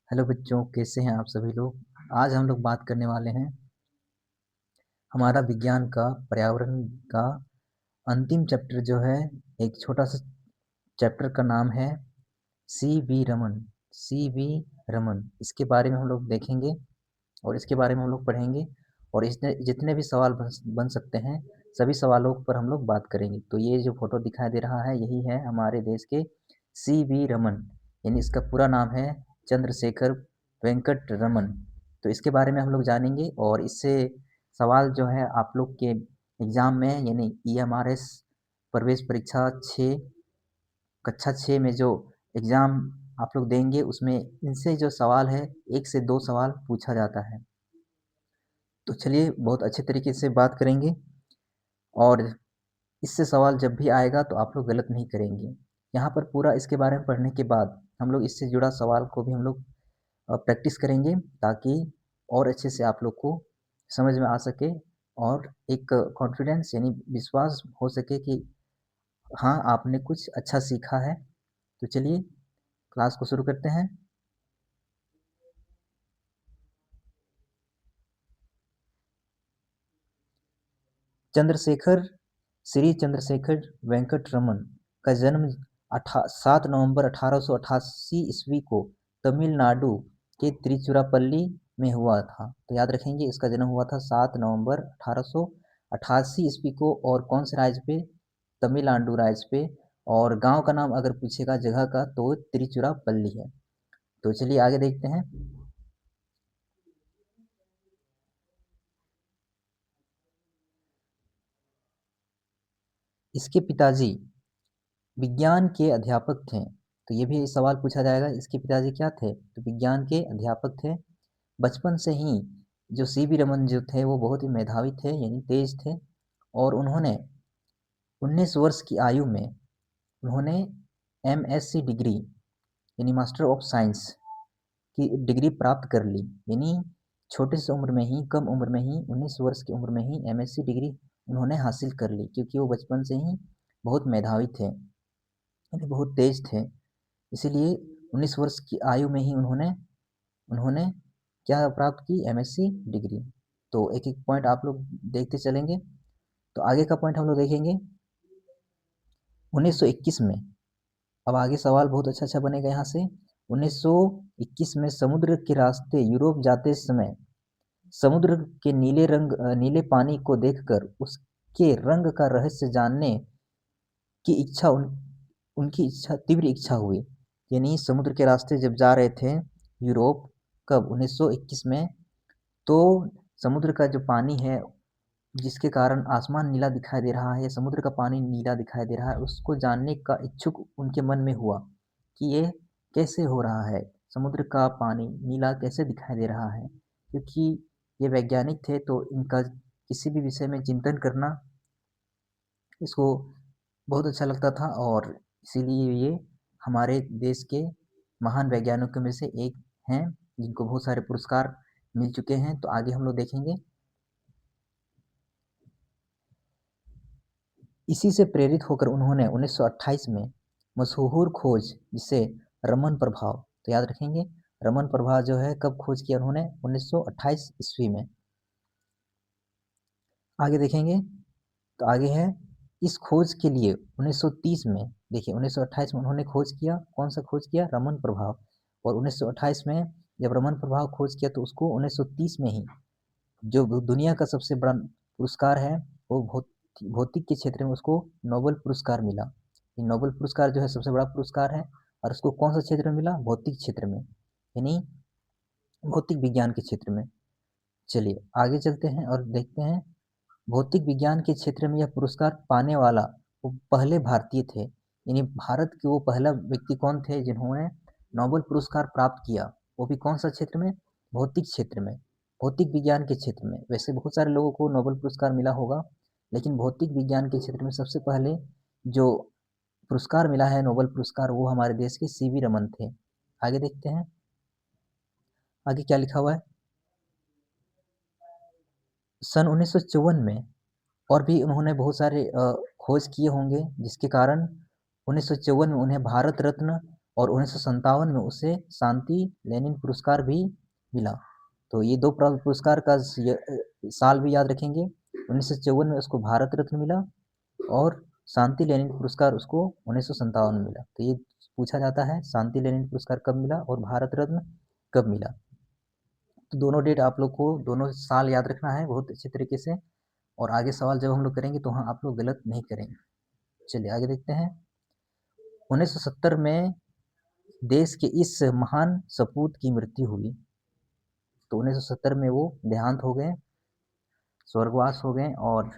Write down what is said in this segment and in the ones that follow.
Hello बच्चों, कैसे हैं आप सभी लोग। आज हम लोग बात करने वाले हैं हमारा विज्ञान का पर्यावरण का अंतिम चैप्टर जो है। एक छोटा सा चैप्टर का नाम है C V Raman. C V Raman इसके बारे में हम लोग देखेंगे और इसके बारे में हम लोग पढ़ेंगे और इसने जितने भी सवाल बन सकते हैं सभी सवालों पर हम लोग बात करेंगे। तो ये जो फोटो दिखाई दे रहा है यही है हमारे देश के सी वी रमन, यानी इसका पूरा नाम है चंद्रशेखर वेंकट रमन। तो इसके बारे में हम लोग जानेंगे और इससे सवाल जो है आप लोग के एग्जाम में यानी EMRS प्रवेश परीक्षा 6 कक्षा 6 में जो एग्जाम आप लोग देंगे उसमें इनसे जो सवाल है 1 से 2 सवाल पूछा जाता है। तो चलिए बहुत अच्छे तरीके से बात करेंगे और इससे सवाल जब भी आएगा तो आप लोग गलत नहीं करेंगे। यहाँ पर पूरा इसके बारे में पढ़ने के बाद हम लोग इससे जुड़ा सवाल को भी हम लोग प्रैक्टिस करेंगे ताकि और अच्छे से आप लोग को समझ में आ सके और एक कॉन्फिडेंस यानी विश्वास हो सके कि हाँ आपने कुछ अच्छा सीखा है। तो चलिए क्लास को शुरू करते हैं। चंद्रशेखर श्री चंद्रशेखर वेंकट रमन का जन्म 7 नवंबर 1888 ईस्वी को तमिलनाडु के तिरुचिरापल्ली में हुआ था। तो याद रखेंगे इसका जन्म हुआ था 7 नवंबर 1888 ईस्वी को और कौन से राज्य पे, तमिलनाडु राज्य पे। और गांव का नाम अगर पूछेगा जगह का तो तिरुचिरापल्ली है। तो चलिए आगे देखते हैं। इसके पिताजी विज्ञान के अध्यापक थे। तो ये भी सवाल पूछा जाएगा, इसके पिताजी क्या थे, तो विज्ञान के अध्यापक थे। बचपन से ही जो सी वी रमन जो थे वो बहुत ही मेधावी थे यानी तेज थे और उन्होंने 19 वर्ष की आयु में उन्होंने MSc डिग्री यानी मास्टर ऑफ साइंस की डिग्री प्राप्त कर ली। यानी छोटे से उम्र में ही, कम उम्र में ही, 19 वर्ष की उम्र में ही MSc डिग्री उन्होंने हासिल कर ली क्योंकि वो बचपन से ही बहुत मेधावी थे यानी बहुत तेज थे। इसीलिए 19 वर्ष की आयु में ही उन्होंने उन्होंने क्या प्राप्त की, MSc डिग्री। तो एक एक पॉइंट आप लोग देखते चलेंगे। तो आगे का पॉइंट हम लोग देखेंगे 1921 में। अब आगे सवाल बहुत अच्छा अच्छा बनेगा यहाँ से। 1921 में समुद्र के रास्ते यूरोप जाते समय समुद्र के नीले पानी को देखकर उसके रंग का रहस्य जानने की इच्छा उनकी इच्छा तीव्र इच्छा हुई। यानी समुद्र के रास्ते जब जा रहे थे यूरोप, कब, 1921 में, तो समुद्र का जो पानी है जिसके कारण आसमान नीला दिखाई दे रहा है या समुद्र का पानी नीला दिखाई दे रहा है उसको जानने का इच्छुक उनके मन में हुआ कि ये कैसे हो रहा है, समुद्र का पानी नीला कैसे दिखाई दे रहा है। क्योंकि ये वैज्ञानिक थे तो इनका किसी भी विषय में चिंतन करना इसको बहुत अच्छा लगता था और इसीलिए ये हमारे देश के महान वैज्ञानिकों में से एक हैं जिनको बहुत सारे पुरस्कार मिल चुके हैं। तो आगे हम लोग देखेंगे। इसी से प्रेरित होकर उन्होंने 1928 में मशहूर खोज जिसे रमन प्रभाव, तो याद रखेंगे रमन प्रभाव जो है कब खोज किया उन्होंने, 1928 ईस्वी में। आगे देखेंगे। तो आगे है इस खोज के लिए 1930 में, देखिए 1928 में उन्होंने खोज किया, कौन सा खोज किया, रमन प्रभाव। और 1928 में जब रमन प्रभाव खोज किया तो उसको 1930 में ही जो दुनिया का सबसे बड़ा पुरस्कार है वो भौतिक के क्षेत्र में उसको नोबेल पुरस्कार मिला। ये नोबेल पुरस्कार जो है सबसे बड़ा पुरस्कार है और उसको कौन सा क्षेत्र में मिला, भौतिक क्षेत्र में, यानी भौतिक विज्ञान के क्षेत्र में। चलिए आगे चलते हैं और देखते हैं। भौतिक विज्ञान के क्षेत्र में यह पुरस्कार पाने वाला वो पहले भारतीय थे, यानी भारत के वो पहला व्यक्ति कौन थे जिन्होंने नोबेल पुरस्कार प्राप्त किया, वो भी कौन सा क्षेत्र में, भौतिक क्षेत्र में, भौतिक विज्ञान के क्षेत्र में। वैसे बहुत सारे लोगों को नोबेल पुरस्कार मिला होगा लेकिन भौतिक विज्ञान के क्षेत्र में सबसे पहले जो पुरस्कार मिला है नोबेल पुरस्कार वो हमारे देश के सी वी रमन थे। आगे देखते हैं आगे क्या लिखा हुआ है। सन 1954 में और भी उन्होंने बहुत सारे खोज किए होंगे जिसके कारण 1954 में उन्हें भारत रत्न और 1957 में उसे शांति लेनिन पुरस्कार भी मिला। तो ये 2 पुरस्कार का साल भी याद रखेंगे। 1954 में उसको भारत रत्न मिला और शांति लेनिन पुरस्कार उसको 1957 में मिला। तो ये पूछा जाता है शांति लेनिन पुरस्कार कब मिला और भारत रत्न कब मिला। तो दोनों डेट आप लोग को दोनों साल याद रखना है बहुत अच्छे तरीके से, और आगे सवाल जब हम लोग करेंगे तो हाँ आप लोग गलत नहीं करेंगे। चलिए आगे देखते हैं। 1970 में देश के इस महान सपूत की मृत्यु हुई। तो 1970 में वो देहांत हो गए, स्वर्गवास हो गए। और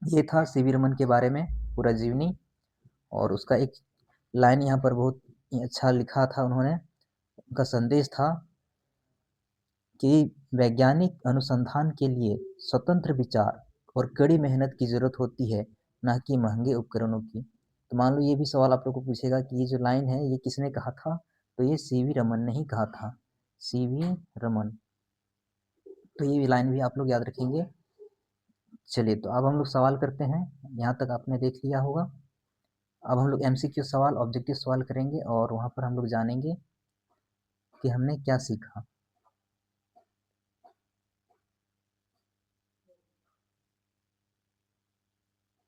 ये था सीवी रमन के बारे में पूरा जीवनी। और उसका एक लाइन यहाँ पर बहुत ही अच्छा लिखा था उन्होंने। उनका संदेश था कि वैज्ञानिक अनुसंधान के लिए स्वतंत्र विचार और कड़ी मेहनत की जरूरत होती है, ना कि महंगे उपकरणों की। तो मान लो ये भी सवाल आप लोग को पूछेगा कि ये जो लाइन है ये किसने कहा था, तो ये सीवी रमन ने ही कहा था, सीवी रमन। तो ये लाइन भी आप लोग याद रखेंगे। चलिए तो अब हम लोग सवाल करते हैं, यहाँ तक आपने देख लिया होगा। अब हम लोग एमसीक्यू सवाल, ऑब्जेक्टिव सवाल करेंगे और वहाँ पर हम लोग जानेंगे कि हमने क्या सीखा।